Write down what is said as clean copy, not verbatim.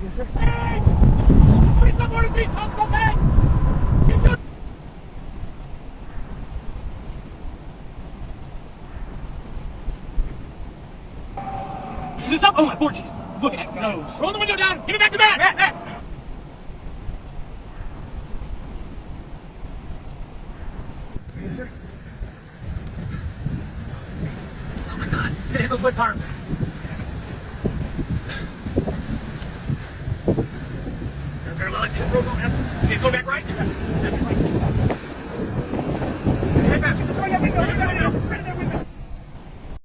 Yes, sir. Hey! Please no more than 3 tons, go back! Get your... Is this up? Oh my fortunes! Look at that nose. Roll the window down! Give it back to Matt! Matt! Yes, sir. Oh my god! Get hit those wet parts! Okay, go back right. Head back.